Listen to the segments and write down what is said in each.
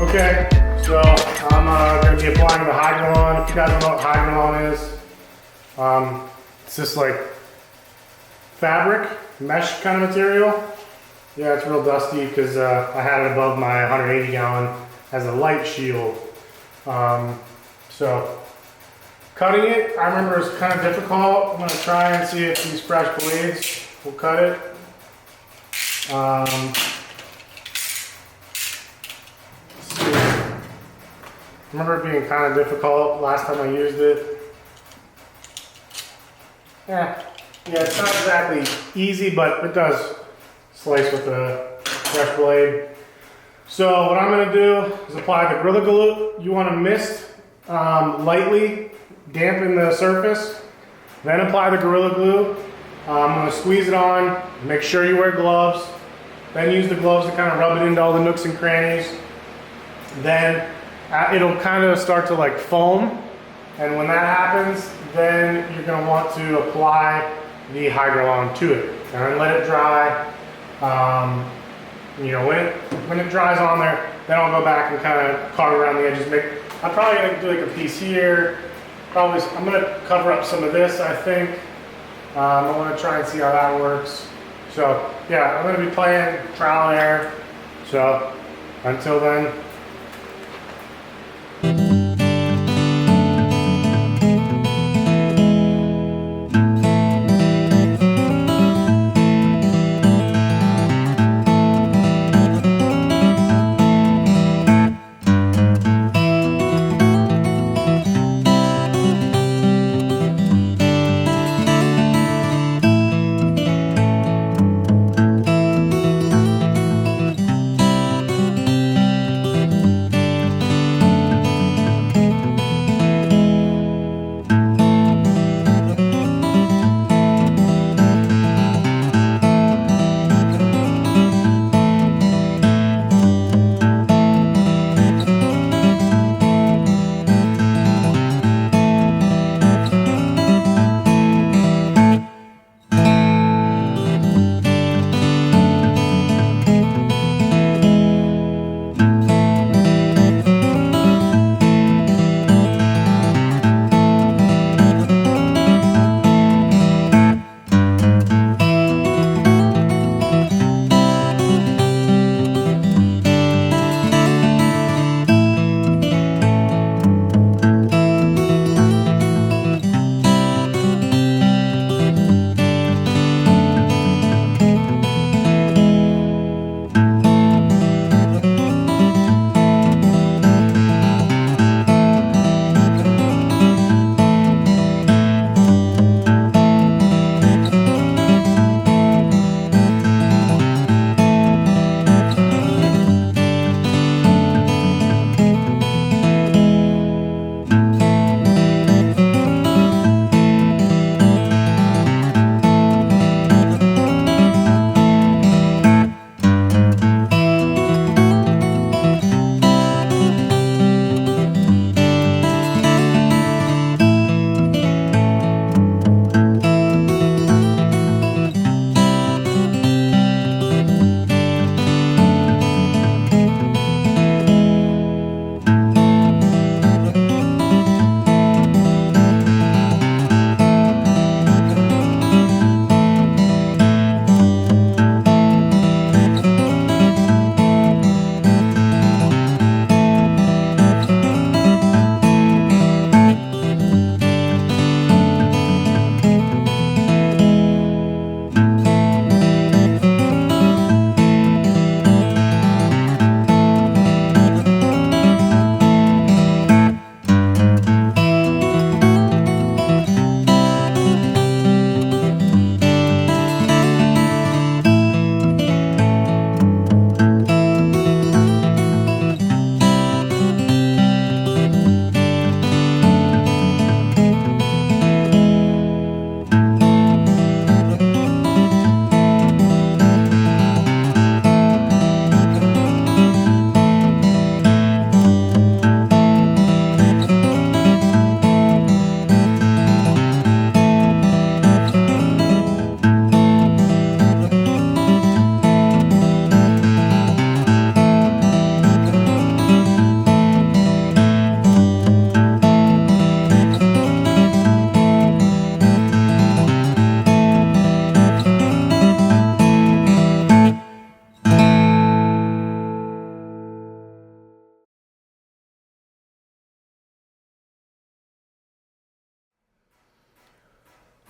Okay, so I'm going to be applying the HYGROLON. If you guys don't know what HYGROLON is, it's just like fabric, mesh kind of material. Yeah, it's real dusty because I had it above my 180 gallon as a light shield. So cutting it, I remember it's kind of difficult. I'm going to try and see if these fresh blades will cut it. I remember it being kind of difficult last time I used it. Yeah, it's not exactly easy, but it does slice with a fresh blade. So what I'm going to do is apply the Gorilla Glue. You want to mist lightly, dampen the surface, then apply the Gorilla Glue. I'm going to squeeze it on, make sure you wear gloves, then use the gloves to kind of rub it into all the nooks and crannies. Then it'll kind of start to like foam, and when that happens, then you're going to want to apply the HYGROLON to it and then let it dry. You know, when it dries on there, then I'll go back and kind of carve around the edges. I'm probably going to do like a piece here. Probably I'm going to cover up some of this, I think. I want to try and see how that works. So yeah, I'm going to be playing trial and error. So until then.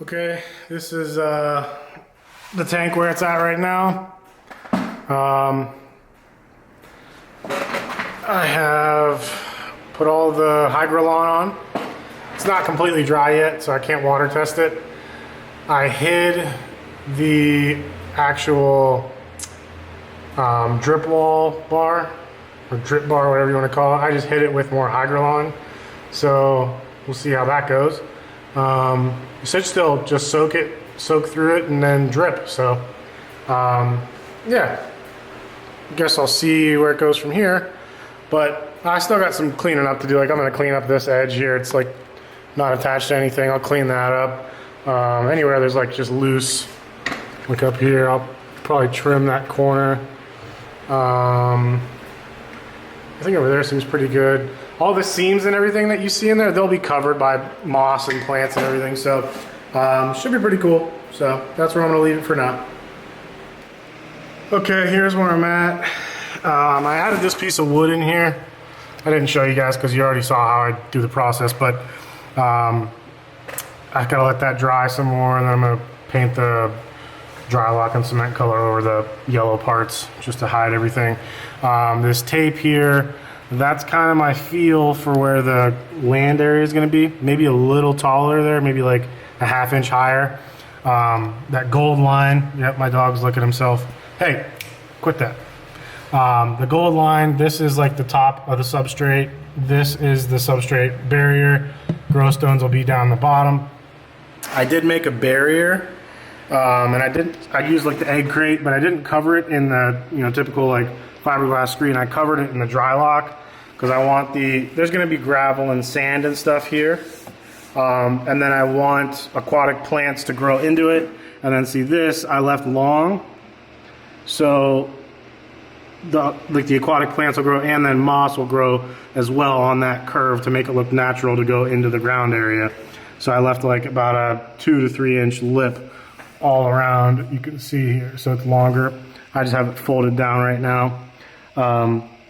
Okay, this is the tank where it's at right now. I have put all the HYGROLON on. It's not completely dry yet, so I can't water test it. I hid the actual drip wall bar, or drip bar, whatever you want to call it. I just hit it with more HYGROLON, so we'll see how that goes. You should still just soak through it and then drip. So yeah, I guess I'll see where it goes from here, but I still got some cleaning up to do. Like, I'm gonna clean up this edge here. It's like not attached to anything. I'll clean that up. Anywhere there's like just loose, like up here, I'll probably trim that corner. I think over there seems pretty good. All the seams and everything that you see in there, they'll be covered by moss and plants and everything, so should be pretty cool. So that's where I'm gonna leave it for now. Okay, here's where I'm at. I added this piece of wood in here. I didn't show you guys because you already saw how I do the process, but I gotta let that dry some more, and then I'm gonna paint the dry lock and cement color over the yellow parts just to hide everything. This tape here, that's kind of my feel for where the land area is going to be. Maybe a little taller there, maybe like a ½ inch higher. That gold line, yep, my dog's licking himself. Hey, quit that. The gold line, this is like the top of the substrate. This is the substrate barrier. Grow stones will be down the bottom. I did make a barrier, and I used like the egg crate, but I didn't cover it in the typical like fiberglass screen. I covered it in the dry lock because I want there's going to be gravel and sand and stuff here, and then I want aquatic plants to grow into it. And then see this, I left long, so the aquatic plants will grow, and then moss will grow as well on that curve to make it look natural to go into the ground area. So I left like about a 2 to 3 inch lip all around. You can see here, so it's longer. I just have it folded down right now.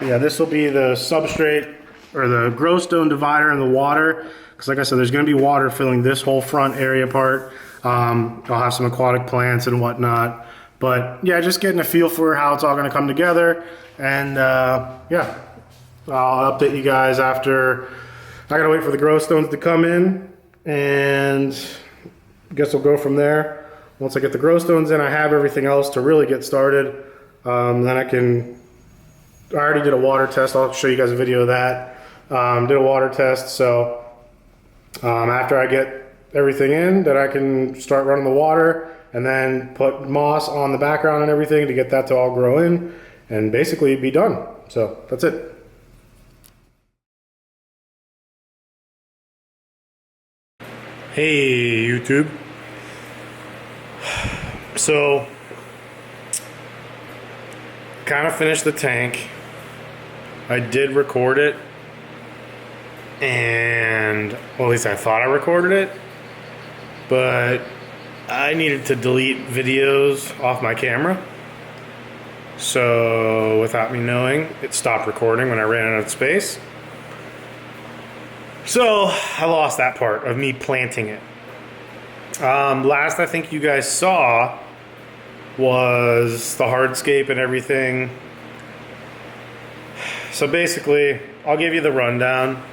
Yeah, this will be the substrate or the grow stone divider and the water, because like I said, there's going to be water filling this whole front area part. I'll have some aquatic plants and whatnot, but yeah, just getting a feel for how it's all going to come together. And yeah, I'll update you guys after. I gotta wait for the grow stones to come in, and I guess we'll go from there. Once I get the grow stones in, I have everything else to really get started. Then I already did a water test. I'll show you guys a video of that. Did a water test, so after I get everything in, then I can start running the water and then put moss on the background and everything to get that to all grow in and basically be done. So that's it. Hey YouTube. So kind of finished the tank. I did record it, and well, at least I thought I recorded it, but I needed to delete videos off my camera. So without me knowing, it stopped recording when I ran out of space. So I lost that part of me planting it. Last I think you guys saw was the hardscape and everything. So basically, I'll give you the rundown.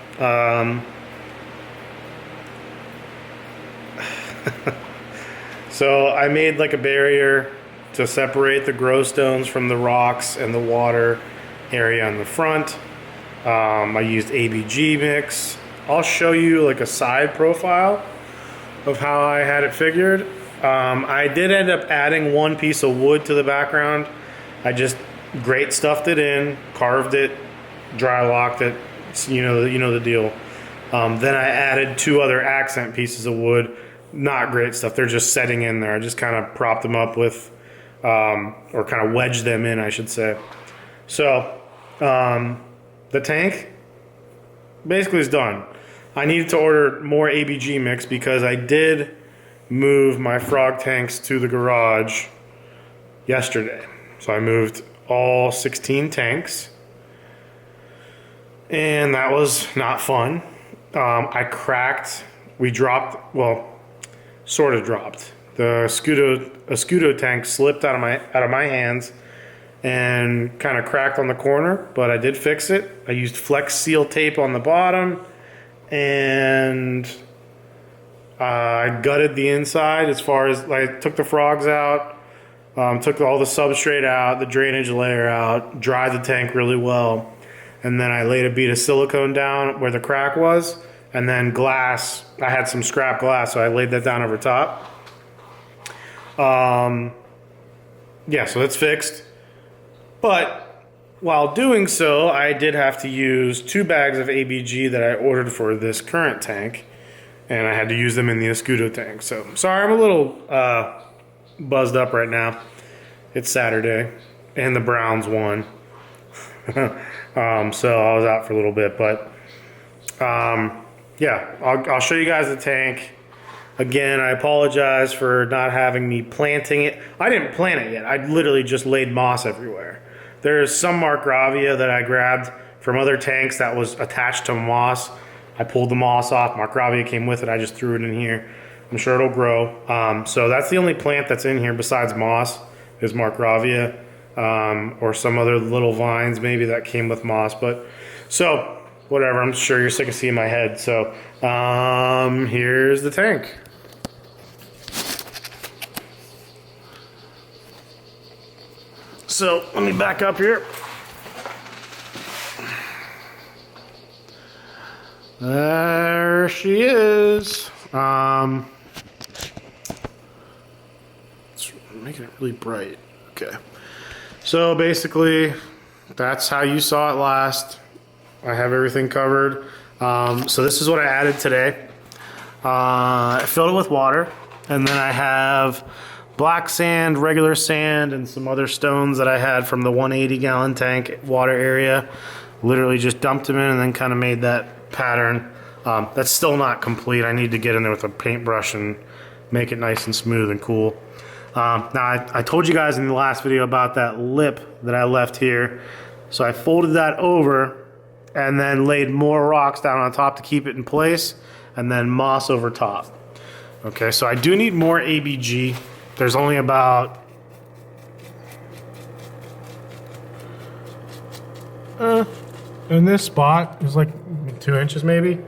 So I made like a barrier to separate the grow stones from the rocks and the water area on the front. I used ABG mix. I'll show you like a side profile of how I had it figured. I did end up adding one piece of wood to the background. I just grate stuffed it in, carved it, dry locked it. You know the deal. Then I added 2 other accent pieces of wood, not great stuff. They're just setting in there. I just kind of propped them up with, or kind of wedged them in, I should say. So the tank basically is done. I needed to order more ABG mix because I did move my frog tanks to the garage yesterday. So I moved all 16 tanks, and that was not fun. We dropped, well, sort of dropped. The Escudo tank slipped out of my hands and kind of cracked on the corner, but I did fix it. I used Flex Seal tape on the bottom, and I gutted the inside as far as I took the frogs out, took all the substrate out, the drainage layer out, dried the tank really well, and then I laid a bead of silicone down where the crack was, and then glass. I had some scrap glass, so I laid that down over top. Yeah, so it's fixed. But while doing so, I did have to use 2 bags of ABG that I ordered for this current tank, and I had to use them in the Escudo tank. So sorry, I'm a little buzzed up right now. It's Saturday, and the Browns won. So I was out for a little bit, but yeah, I'll show you guys the tank. Again, I apologize for not having me planting it. I didn't plant it yet. I literally just laid moss everywhere. There's some Markgravia that I grabbed from other tanks that was attached to moss. I pulled the moss off. Markgravia came with it. I just threw it in here. I'm sure it'll grow. So that's the only plant that's in here besides moss is Markgravia, or some other little vines maybe that came with moss. But so whatever. I'm sure you're sick of seeing my head. So here's the tank. So let me back up here. There she is. It's making it really bright. Okay. So basically, that's how you saw it last. I have everything covered. So this is what I added today. I filled it with water, and then I have black sand, regular sand, and some other stones that I had from the 180-gallon tank water area. Literally just dumped them in and then kind of made that pattern. That's still not complete. I need to get in there with a paintbrush and make it nice and smooth and cool. Now, I told you guys in the last video about that lip that I left here. So I folded that over and then laid more rocks down on top to keep it in place, and then moss over top. Okay, so I do need more ABG. There's only about in this spot, it's like 2 inches maybe,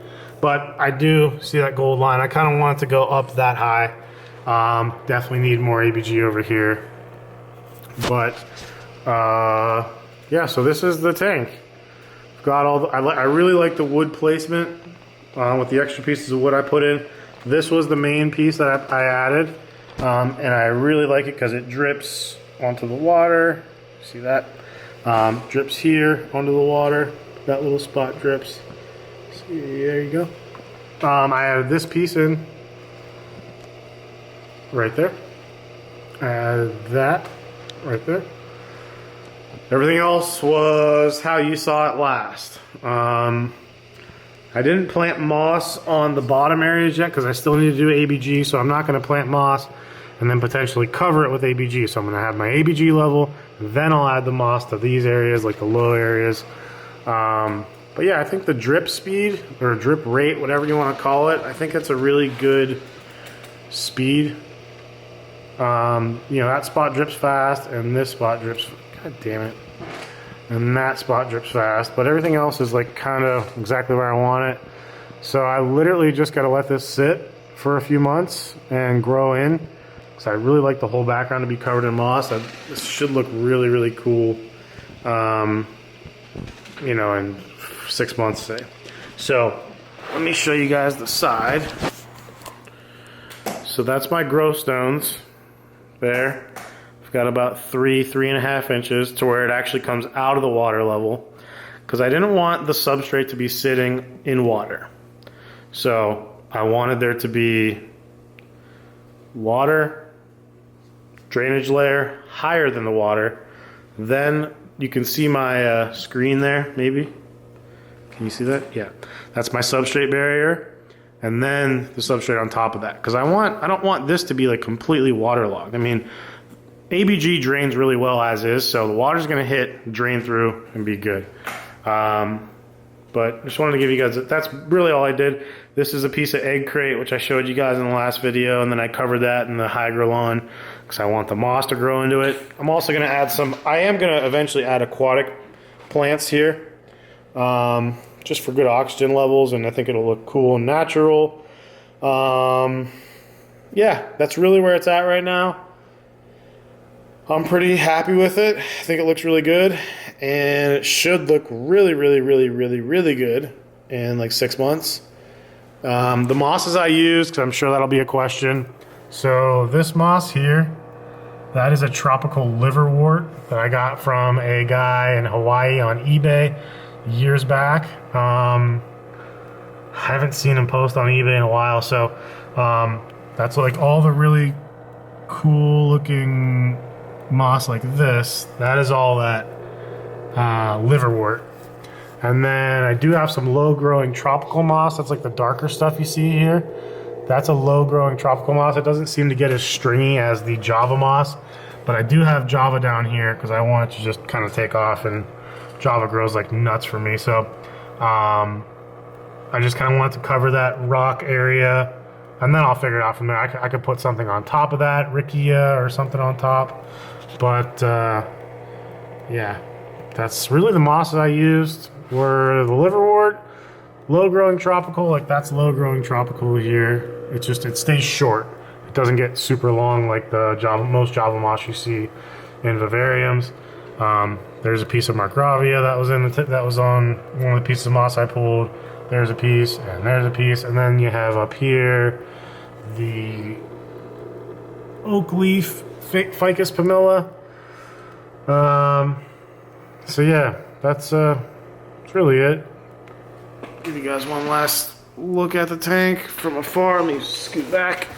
but I do see that gold line. I kind of want it to go up that high. Definitely need more ABG over here, but yeah, so this is the tank. I've got all the, I really like the wood placement with the extra pieces of wood I put in. This was the main piece that I added. And I really like it because it drips onto the water. See that? Drips here onto the water. That little spot drips. See, there you go. I added this piece in right there. I added that right there. Everything else was how you saw it last. I didn't plant moss on the bottom areas yet because I still need to do ABG, so I'm not going to plant moss and then potentially cover it with ABG. So I'm going to have my ABG level, then I'll add the moss to these areas, like the low areas. But yeah, I think the drip speed, or drip rate, whatever you want to call it, I think it's a really good speed. You know, that spot drips fast, and this spot drips, god damn it. And that spot drips fast, but everything else is like kind of exactly where I want it. So I literally just got to let this sit for a few months and grow in. So I really like the whole background to be covered in moss. This should look really, really cool, you know, in 6 months, say. So let me show you guys the side. So that's my grow stones there. I've got about 3.5 inches to where it actually comes out of the water level, because I didn't want the substrate to be sitting in water. So I wanted there to be water, drainage layer higher than the water. Then you can see my screen there, maybe. Can you see that? Yeah. That's my substrate barrier. And then the substrate on top of that. Because I don't want this to be like completely waterlogged. I mean, ABG drains really well as is, so the water's gonna hit, drain through, and be good. But I just wanted to give you guys, that's really all I did. This is a piece of egg crate, which I showed you guys in the last video, and then I covered that in the HYGROLON because I want the moss to grow into it. I'm also going to add some, I am going to eventually add aquatic plants here, just for good oxygen levels, and I think it'll look cool and natural. Yeah, that's really where it's at right now. I'm pretty happy with it. I think it looks really good, and it should look really, really, really, really, really good in like 6 months. The mosses I used, because I'm sure that'll be a question. So this moss here, that is a tropical liverwort that I got from a guy in Hawaii on eBay years back. I haven't seen him post on eBay in a while, so that's like all the really cool looking moss like this. That is all that liverwort. And then I do have some low growing tropical moss. That's like the darker stuff you see here. That's a low growing tropical moss. It doesn't seem to get as stringy as the Java moss, but I do have Java down here because I want it to just kind of take off, and Java grows like nuts for me. So I just kind of want to cover that rock area, and then I'll figure it out from there. I could put something on top of that, Rickia or something on top. But yeah, that's really the mosses I used were the liverwort, low growing tropical, like that's low growing tropical here. It's just, it stays short. It doesn't get super long like the most Java moss you see in vivariums. There's a piece of Margravia that was that was on one of the pieces of moss I pulled. There's a piece, and there's a piece, and then you have up here the oak leaf Ficus pumila. So yeah, that's really it. Give you guys one last look at the tank from afar. Let me scoot back.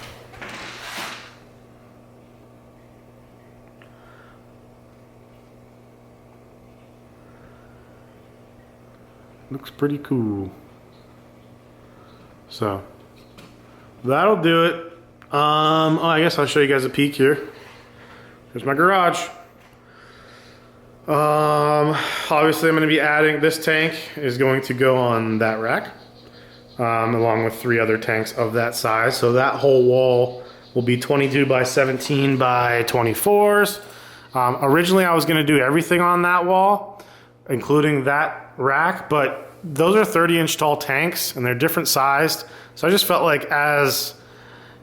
Looks pretty cool. So that'll do it. Oh, I guess I'll show you guys a peek here. Here's my garage. Obviously I'm going to be adding, this tank is going to go on that rack, along with 3 other tanks of that size. So that whole wall will be 22 by 17 by 24s. Originally I was going to do everything on that wall, including that rack, but those are 30-inch tall tanks and they're different sized. So I just felt like as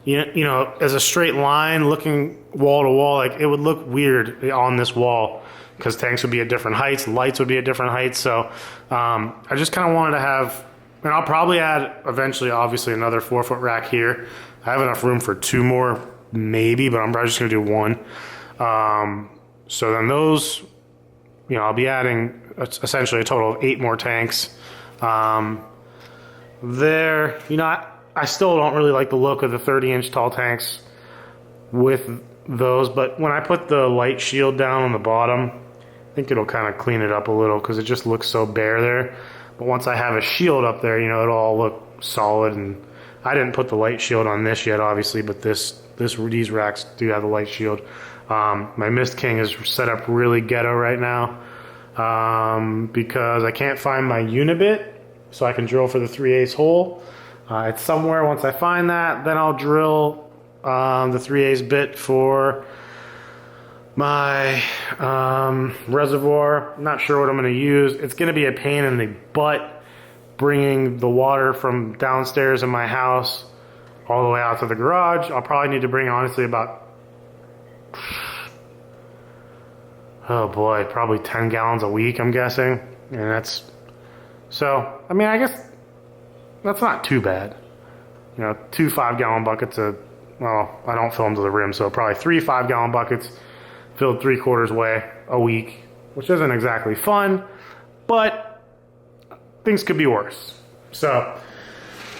you know, as a straight line looking wall to wall, like it would look weird on this wall because tanks would be at different heights, lights would be at different heights. So I just kind of wanted to have, and I'll probably add eventually, obviously, another 4-foot rack here. I have enough room for 2 more, maybe, but I'm probably just gonna do 1. So then those, you know, I'll be adding essentially a total of 8 more tanks. There, you know, I still don't really like the look of the 30-inch tall tanks with those, but when I put the light shield down on the bottom, I think it'll kind of clean it up a little because it just looks so bare there. But once I have a shield up there, you know, it'll all look solid. And I didn't put the light shield on this yet, obviously, but these racks do have the light shield. My Mist King is set up really ghetto right now because I can't find my unibit, so I can drill for the 3/8 hole. It's somewhere. Once I find that, then I'll drill the 3/8 bit for my reservoir. I'm not sure what I'm going to use. It's going to be a pain in the butt bringing the water from downstairs in my house all the way out to the garage. I'll probably need to bring, honestly, about, oh boy, probably 10 gallons a week, I'm guessing. And that's, so, I mean, I guess that's not too bad. You know, 2 5-gallon buckets of, well, I don't fill them to the rim, so probably 3 5-gallon buckets filled 3/4 way a week, which isn't exactly fun, but things could be worse. So,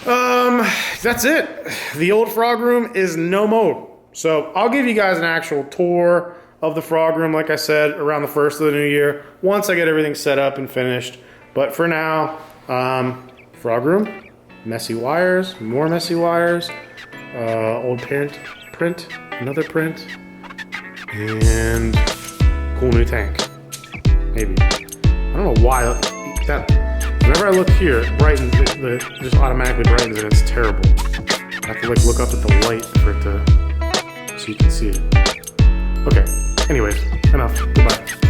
that's it. The old frog room is no more. So I'll give you guys an actual tour of the frog room, like I said, around the 1st of the new year, once I get everything set up and finished. But for now, frog room, messy wires, more messy wires, old print, another print, and cool new tank. Maybe. I don't know why that Whenever I look here, it brightens, it just automatically brightens, and it's terrible. I have to like look up at the light for it to, so you can see it. Okay, anyways, enough, goodbye.